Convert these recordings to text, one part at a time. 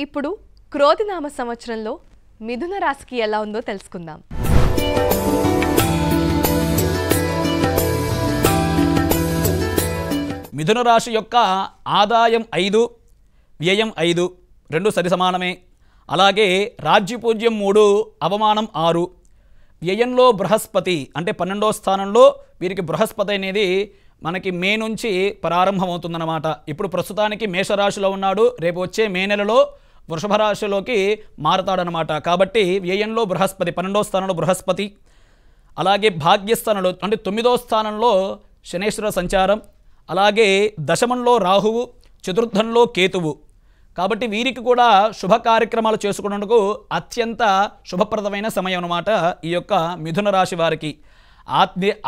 ఇప్పుడు క్రోధినామ సంవత్సరంలో మిథున రాశికి ఎలా ఉందో తెలుసుకుందాం. మిథున రాశి యొక్క ఆదాయం 5, వ్యయం 5 రెండు సరి సమానమే. అలాగే రాజ్యపూజ్యం 3, అవమానం 6. వ్యయంలో బృహస్పతి అంటే 12వ స్థానంలో వీరికి బృహస్పతి అనేది మనకి మే నుంచి ప్రారంభమవుతుందన్నమాట. ఇప్పుడు ప్రస్తుతానికి మేషరాశిలో ఉన్నాడు, రేపు వచ్చే మే నెలలో వృషభ రాశిలోకి మారతాడనమాట. కాబట్టి వ్యయంలో బృహస్పతి 12వ స్థానంలో బృహస్పతి, అలాగే భాగ్యస్థానంలో అంటే 9వ స్థానంలో శనేశ్వర సంచారం, అలాగే దశమంలో రాహువు, చతుర్థంలో కేతువు. కాబట్టి వీరికి కూడా శుభ కార్యక్రమాలు చేసుకునేందుకు అత్యంత శుభప్రదమైన సమయం అన్నమాట. ఈ యొక్క మిథున రాశి వారికి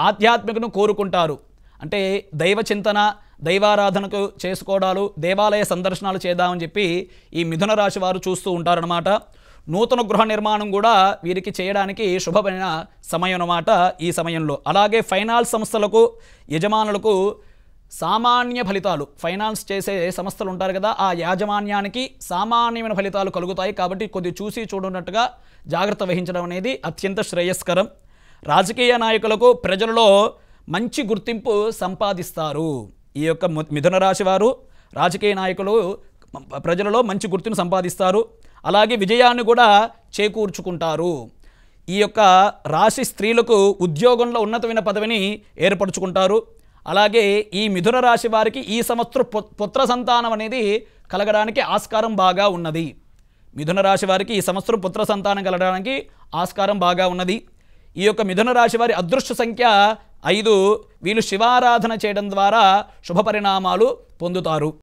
ఆధ్యాత్మికను కోరుకుంటారు, అంటే దైవ చింతన, దైవారాధనకు చేసుకోవడాలు, దేవాలయ సందర్శనాలు చేద్దామని చెప్పి ఈ మిథున రాశి వారు చూస్తూ ఉంటారన్నమాట. నూతన గృహ నిర్మాణం కూడా వీరికి చేయడానికి శుభమైన సమయం అన్నమాట ఈ సమయంలో. అలాగే ఫైనాన్స్ సంస్థలకు యజమానులకు సామాన్య ఫలితాలు, ఫైనాన్స్ చేసే సంస్థలు ఉంటారు కదా, ఆ యాజమాన్యానికి సామాన్యమైన ఫలితాలు కలుగుతాయి. కాబట్టి కొద్ది చూసి చూడనట్టుగా జాగ్రత్త వహించడం అనేది అత్యంత శ్రేయస్కరం. రాజకీయ నాయకులకు ప్రజలలో మంచి గుర్తింపు సంపాదిస్తారు. ఈ యొక్క మిథున రాశి వారు రాజకీయ నాయకులు ప్రజలలో మంచి గుర్తింపు సంపాదిస్తారు, అలాగే విజయాన్ని కూడా చేకూర్చుకుంటారు. ఈ యొక్క రాశి స్త్రీలకు ఉద్యోగంలో ఉన్నతమైన పదవిని ఏర్పరచుకుంటారు. అలాగే ఈ మిథున రాశి వారికి ఈ సంవత్సరం పుత్ర సంతానం అనేది కలగడానికి ఆస్కారం బాగా ఉన్నది. మిథున రాశి వారికి ఈ సంవత్సరం పుత్ర సంతానం కలగడానికి ఆస్కారం బాగా ఉన్నది. ఈ యొక్క మిథున రాశి వారి అదృష్ట సంఖ్య 5. వీళ్ళు శివారాధన చేయడం ద్వారా శుభ పరిణామాలు పొందుతారు.